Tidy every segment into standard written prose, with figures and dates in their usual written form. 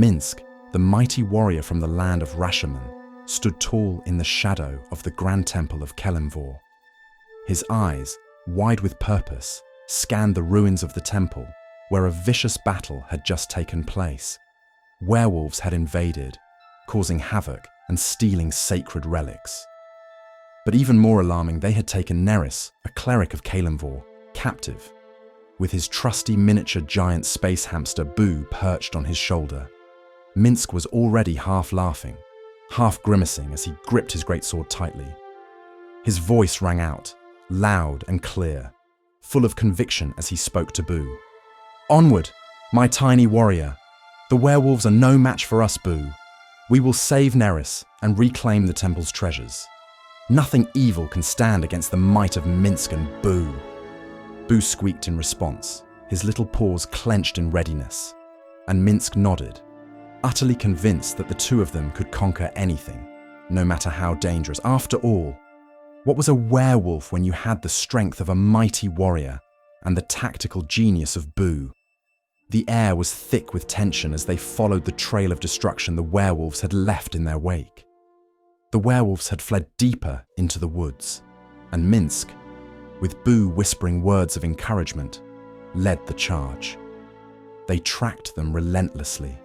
Minsc, the mighty warrior from the land of Rashomon, stood tall in the shadow of the grand temple of Kelemvor. His eyes, wide with purpose, scanned the ruins of the temple, where a vicious battle had just taken place. Werewolves had invaded, causing havoc and stealing sacred relics. But even more alarming, they had taken Neris, a cleric of Kelemvor, captive, with his trusty miniature giant space hamster Boo perched on his shoulder. Minsc was already half laughing, half grimacing as he gripped his greatsword tightly. His voice rang out, loud and clear, full of conviction as he spoke to Boo. "Onward, my tiny warrior! The werewolves are no match for us, Boo. We will save Neris and reclaim the temple's treasures. Nothing evil can stand against the might of Minsc and Boo." Boo squeaked in response, his little paws clenched in readiness, and Minsc nodded, utterly convinced that the two of them could conquer anything, no matter how dangerous. After all, what was a werewolf when you had the strength of a mighty warrior and the tactical genius of Boo? The air was thick with tension as they followed the trail of destruction the werewolves had left in their wake. The werewolves had fled deeper into the woods, and Minsc, with Boo whispering words of encouragement, led the charge. They tracked them relentlessly,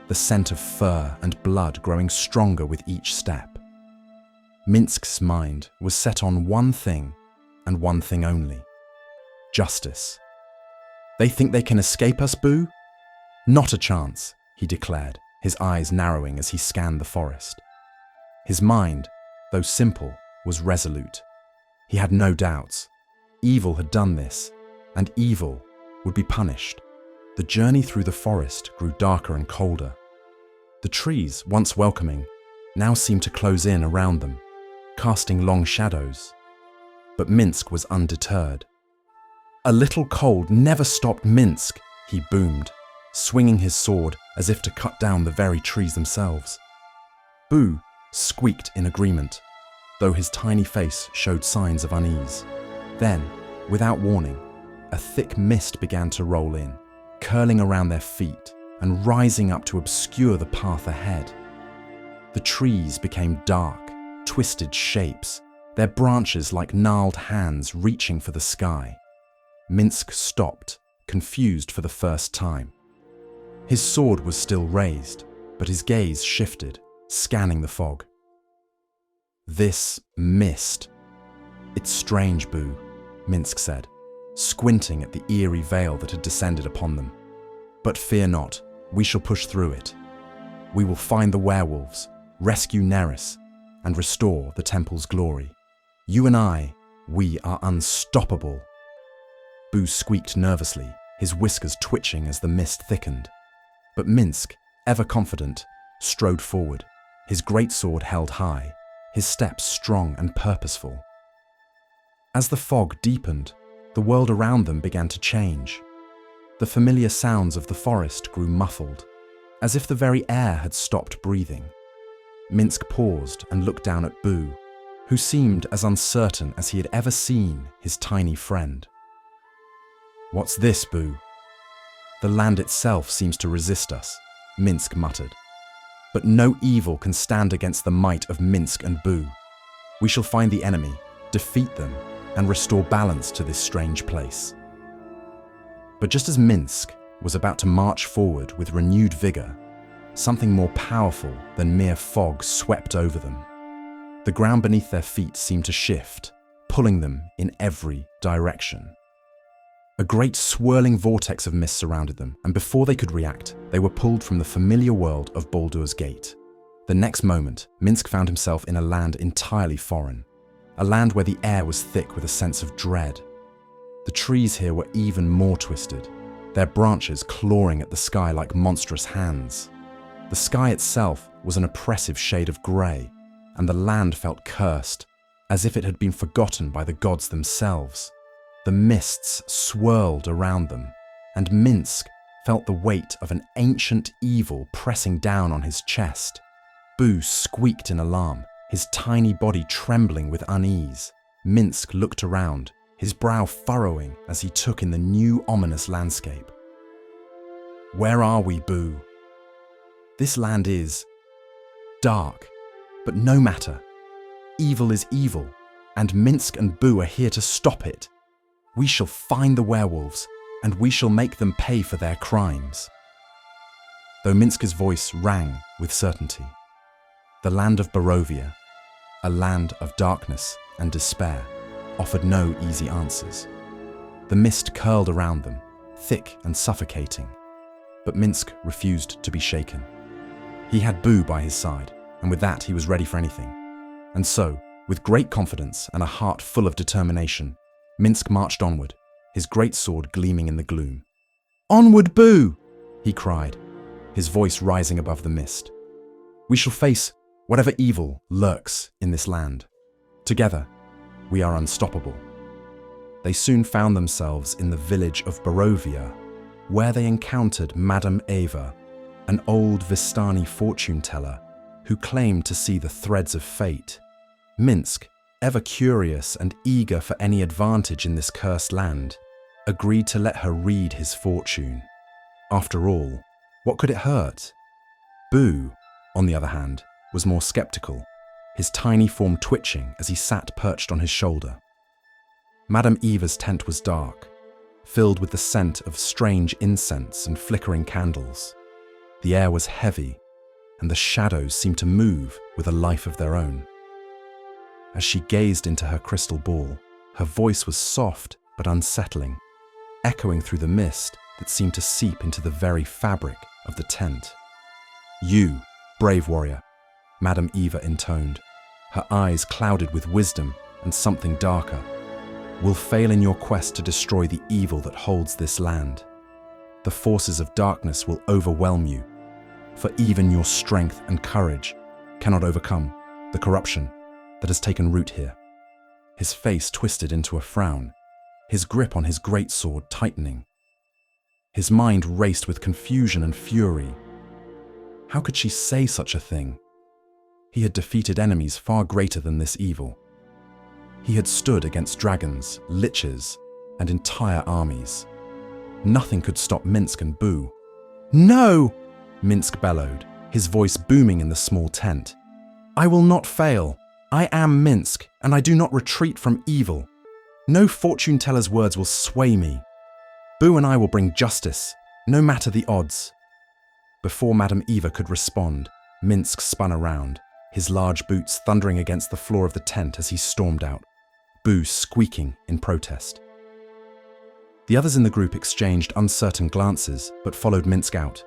the scent of fur and blood growing stronger with each step. Minsc's mind was set on one thing and one thing only: justice. "They think they can escape us, Boo?" "Not a chance," he declared, his eyes narrowing as he scanned the forest. His mind, though simple, was resolute. He had no doubts. Evil had done this, and evil would be punished. The journey through the forest grew darker and colder. The trees, once welcoming, now seemed to close in around them, casting long shadows. But Minsc was undeterred. "A little cold never stopped Minsc," he boomed, swinging his sword as if to cut down the very trees themselves. Boo squeaked in agreement, though his tiny face showed signs of unease. Then, without warning, a thick mist began to roll in, curling around their feet and rising up to obscure the path ahead. The trees became dark, twisted shapes, their branches like gnarled hands reaching for the sky. Minsc stopped, confused for the first time. His sword was still raised, but his gaze shifted, scanning the fog. "This mist. It's strange, Boo," Minsc said, squinting at the eerie veil that had descended upon them. "But fear not, we shall push through it. We will find the werewolves, rescue Neris, and restore the temple's glory. You and I, we are unstoppable." Boo squeaked nervously, his whiskers twitching as the mist thickened. But Minsc, ever confident, strode forward, his greatsword held high, his steps strong and purposeful. As the fog deepened, the world around them began to change. The familiar sounds of the forest grew muffled, as if the very air had stopped breathing. Minsc paused and looked down at Boo, who seemed as uncertain as he had ever seen his tiny friend. "What's this, Boo?" "The land itself seems to resist us," Minsc muttered. "But no evil can stand against the might of Minsc and Boo. We shall find the enemy, defeat them, and restore balance to this strange place." But just as Minsc was about to march forward with renewed vigor, something more powerful than mere fog swept over them. The ground beneath their feet seemed to shift, pulling them in every direction. A great swirling vortex of mist surrounded them, and before they could react, they were pulled from the familiar world of Baldur's Gate. The next moment, Minsc found himself in a land entirely foreign, a land where the air was thick with a sense of dread. The trees here were even more twisted, their branches clawing at the sky like monstrous hands. The sky itself was an oppressive shade of grey, and the land felt cursed, as if it had been forgotten by the gods themselves. The mists swirled around them, and Minsc felt the weight of an ancient evil pressing down on his chest. Boo squeaked in alarm, his tiny body trembling with unease. Minsc looked around, his brow furrowing as he took in the new ominous landscape. "Where are we, Boo?" This land is dark, but no matter. Evil is evil, and Minsc and Boo are here to stop it. We shall find the werewolves, and we shall make them pay for their crimes. Though Minsc's voice rang with certainty, the land of Barovia, a land of darkness and despair, offered no easy answers. The mist curled around them, thick and suffocating, but Minsc refused to be shaken. He had Boo by his side, and with that he was ready for anything. And so, with great confidence and a heart full of determination, Minsc marched onward, his great sword gleaming in the gloom. "Onward, Boo!" he cried, his voice rising above the mist. "We shall face whatever evil lurks in this land. Together, we are unstoppable." They soon found themselves in the village of Barovia, where they encountered Madame Eva, an old Vistani fortune teller who claimed to see the threads of fate. Minsc, ever curious and eager for any advantage in this cursed land, agreed to let her read his fortune. After all, what could it hurt? Boo, on the other hand, was more skeptical, his tiny form twitching as he sat perched on his shoulder. Madame Eva's tent was dark, filled with the scent of strange incense and flickering candles. The air was heavy, and the shadows seemed to move with a life of their own. As she gazed into her crystal ball, her voice was soft but unsettling, echoing through the mist that seemed to seep into the very fabric of the tent. "You, brave warrior," Madame Eva intoned, her eyes clouded with wisdom and something darker, "will fail in your quest to destroy the evil that holds this land. The forces of darkness will overwhelm you, for even your strength and courage cannot overcome the corruption that has taken root here." His face twisted into a frown, his grip on his greatsword tightening. His mind raced with confusion and fury. How could she say such a thing? He had defeated enemies far greater than this evil. He had stood against dragons, liches, and entire armies. Nothing could stop Minsc and Boo. "No!" Minsc bellowed, his voice booming in the small tent. "I will not fail. I am Minsc, and I do not retreat from evil. No fortune teller's words will sway me. Boo and I will bring justice, no matter the odds." Before Madame Eva could respond, Minsc spun around, his large boots thundering against the floor of the tent as he stormed out, Boo squeaking in protest. The others in the group exchanged uncertain glances, but followed Minsc out,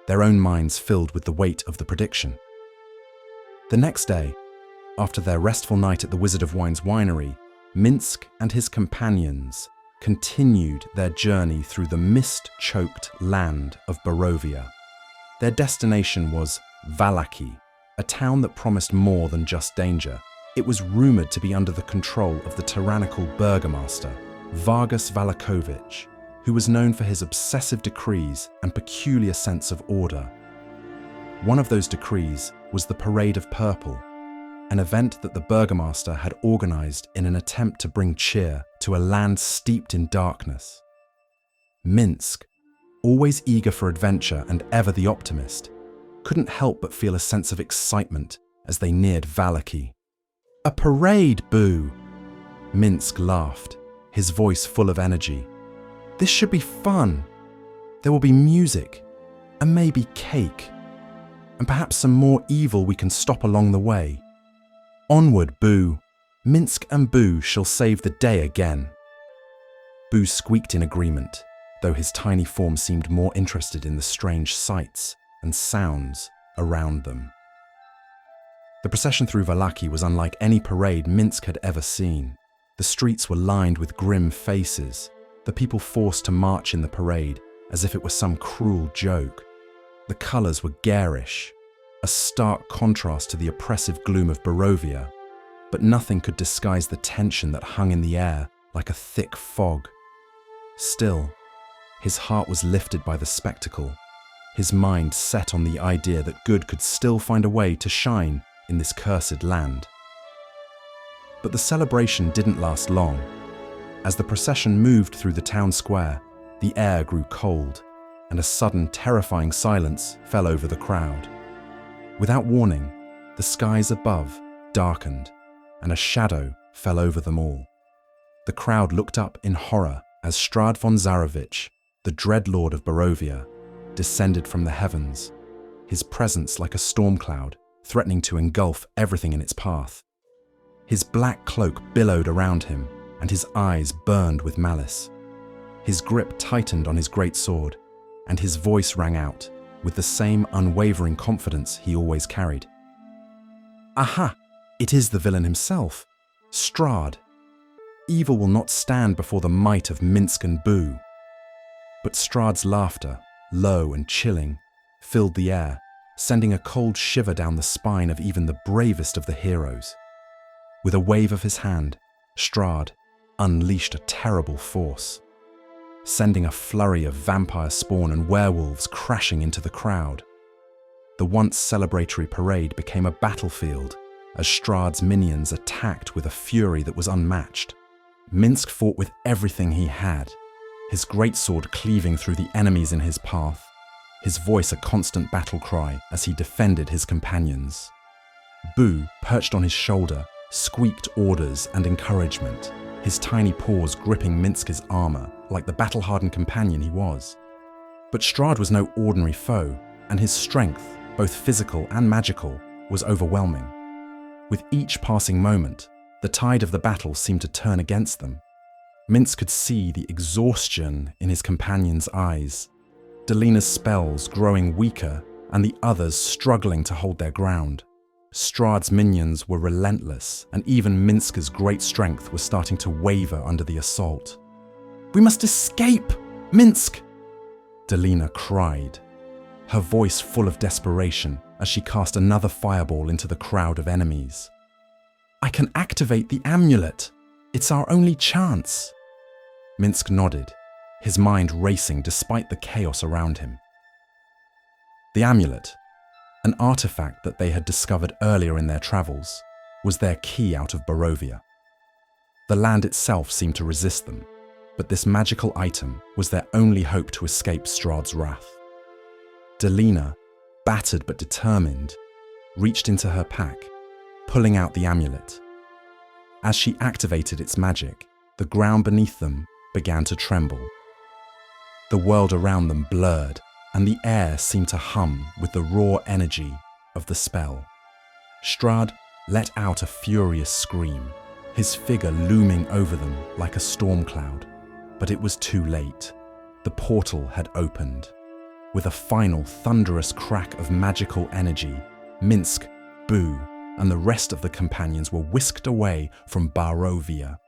their own minds filled with the weight of the prediction. The next day, after their restful night at the Wizard of Wine's winery, Minsc and his companions continued their journey through the mist-choked land of Barovia. Their destination was Vallaki, a town that promised more than just danger. It was rumoured to be under the control of the tyrannical burgomaster, Vargas Valakovich, who was known for his obsessive decrees and peculiar sense of order. One of those decrees was the Parade of Purple, an event that the burgomaster had organised in an attempt to bring cheer to a land steeped in darkness. Minsc, always eager for adventure and ever the optimist, couldn't help but feel a sense of excitement as they neared Vallaki. "A parade, Boo!" Minsc laughed, his voice full of energy. "This should be fun. There will be music, and maybe cake, and perhaps some more evil we can stop along the way. Onward, Boo! Minsc and Boo shall save the day again." Boo squeaked in agreement, though his tiny form seemed more interested in the strange sights and sounds around them. The procession through Vallaki was unlike any parade Minsc had ever seen. The streets were lined with grim faces, the people forced to march in the parade as if it were some cruel joke. The colours were garish, a stark contrast to the oppressive gloom of Barovia, but nothing could disguise the tension that hung in the air like a thick fog. Still, his heart was lifted by the spectacle, his mind set on the idea that good could still find a way to shine in this cursed land. But the celebration didn't last long. As the procession moved through the town square, the air grew cold. and a sudden, terrifying silence fell over the crowd. Without warning, the skies above darkened, and a shadow fell over them all. The crowd looked up in horror as Strahd von Zarovich, the dread lord of Barovia, descended from the heavens, his presence like a storm cloud, threatening to engulf everything in its path. His black cloak billowed around him, and his eyes burned with malice. His grip tightened on his great sword, and his voice rang out with the same unwavering confidence he always carried. Aha! It is the villain himself, Strahd. Evil will not stand before the might of Minsc and Boo. But Strahd's laughter, low and chilling, filled the air, sending a cold shiver down the spine of even the bravest of the heroes. With a wave of his hand, Strahd unleashed a terrible force, sending a flurry of vampire spawn and werewolves crashing into the crowd. The once celebratory parade became a battlefield as Strahd's minions attacked with a fury that was unmatched. Minsc fought with everything he had, his greatsword cleaving through the enemies in his path, his voice a constant battle cry as he defended his companions. Boo, perched on his shoulder, squeaked orders and encouragement, his tiny paws gripping Minsc's armor like the battle-hardened companion he was. But Strahd was no ordinary foe, and his strength, both physical and magical, was overwhelming. With each passing moment, the tide of the battle seemed to turn against them. Minsc could see the exhaustion in his companion's eyes, Delina's spells growing weaker and the others struggling to hold their ground. Strahd's minions were relentless, and even Minsc's great strength was starting to waver under the assault. "We must escape! Minsc!" Delina cried, her voice full of desperation as she cast another fireball into the crowd of enemies. "I can activate the amulet. It's our only chance." Minsc nodded, his mind racing despite the chaos around him. The amulet, an artifact that they had discovered earlier in their travels, was their key out of Barovia. The land itself seemed to resist them, but this magical item was their only hope to escape Strahd's wrath. Delina, battered but determined, reached into her pack, pulling out the amulet. As she activated its magic, the ground beneath them began to tremble. The world around them blurred, and the air seemed to hum with the raw energy of the spell. Strahd let out a furious scream, his figure looming over them like a storm cloud. But it was too late. The portal had opened. With a final thunderous crack of magical energy, Minsc, Boo, and the rest of the companions were whisked away from Barovia.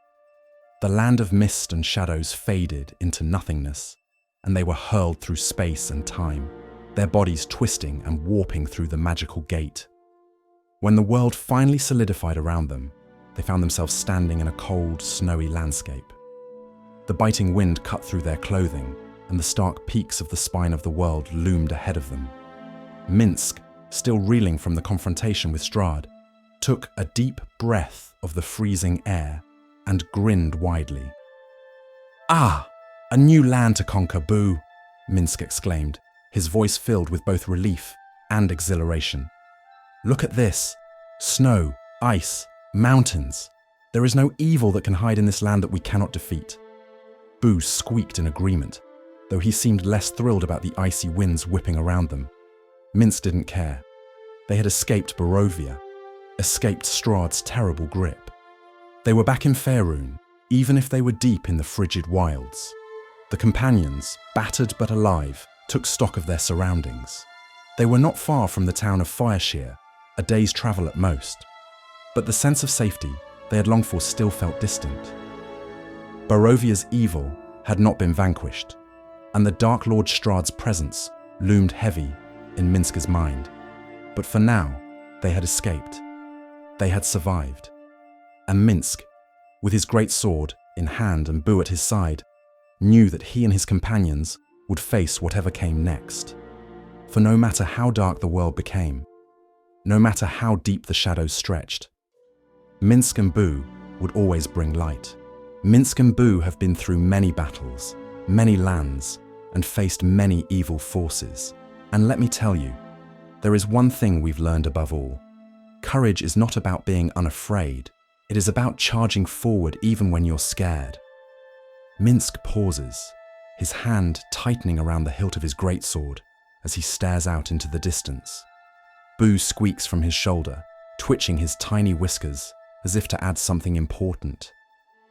The land of mist and shadows faded into nothingness, and they were hurled through space and time, their bodies twisting and warping through the magical gate. When the world finally solidified around them, they found themselves standing in a cold, snowy landscape. The biting wind cut through their clothing, and the stark peaks of the spine of the world loomed ahead of them. Minsc, still reeling from the confrontation with Strahd, took a deep breath of the freezing air and grinned widely. "Ah, a new land to conquer, Boo," Minsc exclaimed, his voice filled with both relief and exhilaration. "Look at this. Snow, ice, mountains. There is no evil that can hide in this land that we cannot defeat." Boo squeaked in agreement, though he seemed less thrilled about the icy winds whipping around them. Minsc didn't care. They had escaped Barovia, escaped Strahd's terrible grip. They were back in Faerun, even if they were deep in the frigid wilds. The companions, battered but alive, took stock of their surroundings. They were not far from the town of Fireshear, a day's travel at most. But the sense of safety they had longed for still felt distant. Barovia's evil had not been vanquished, and the Dark Lord Strahd's presence loomed heavy in Minsc's mind. But for now, they had escaped. They had survived. And Minsc, with his great sword in hand and Boo at his side, knew that he and his companions would face whatever came next. For no matter how dark the world became, no matter how deep the shadows stretched, Minsc and Boo would always bring light. Minsc and Boo have been through many battles, many lands, and faced many evil forces. And let me tell you, there is one thing we've learned above all. Courage is not about being unafraid. It is about charging forward even when you're scared. Minsc pauses, his hand tightening around the hilt of his greatsword as he stares out into the distance. Boo squeaks from his shoulder, twitching his tiny whiskers as if to add something important.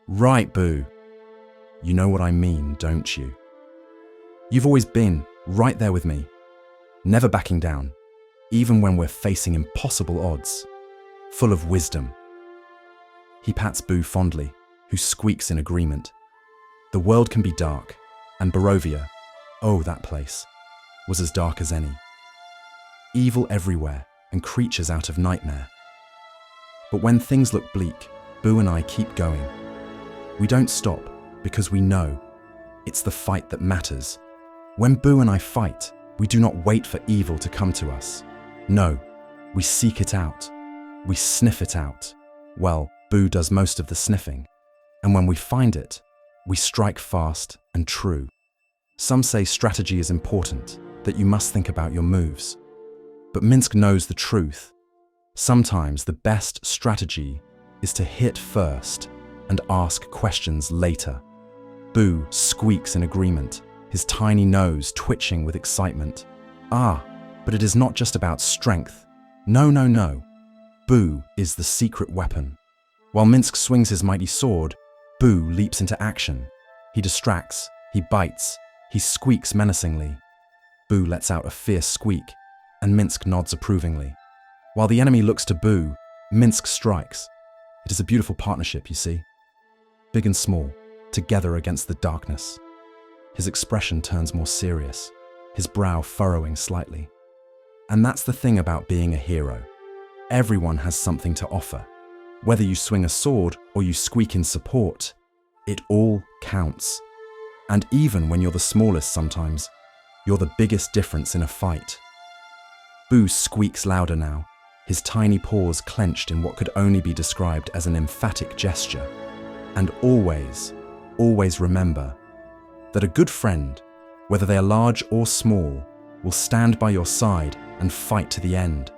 Right, Boo. You know what I mean, don't you? You've always been right there with me, never backing down, even when we're facing impossible odds, full of wisdom. He pats Boo fondly, who squeaks in agreement. The world can be dark, and Barovia, oh, that place, was as dark as any. Evil everywhere, and creatures out of nightmare. But when things look bleak, Boo and I keep going. We don't stop, because we know it's the fight that matters. When Boo and I fight, we do not wait for evil to come to us. No, we seek it out. We sniff it out. Well, Boo does most of the sniffing. And when we find it, we strike fast and true. Some say strategy is important, that you must think about your moves. But Minsc knows the truth. Sometimes the best strategy is to hit first and ask questions later. Boo squeaks in agreement, his tiny nose twitching with excitement. Ah, but it is not just about strength. No. Boo is the secret weapon. While Minsc swings his mighty sword, Boo leaps into action. He distracts, he bites, he squeaks menacingly. Boo lets out a fierce squeak, and Minsc nods approvingly. While the enemy looks to Boo, Minsc strikes. It is a beautiful partnership, you see. Big and small, together against the darkness. His expression turns more serious, his brow furrowing slightly. And that's the thing about being a hero. Everyone has something to offer. Whether you swing a sword or you squeak in support, it all counts. And even when you're the smallest sometimes, you're the biggest difference in a fight. Boo squeaks louder now, his tiny paws clenched in what could only be described as an emphatic gesture. And always remember that a good friend, whether they are large or small, will stand by your side and fight to the end.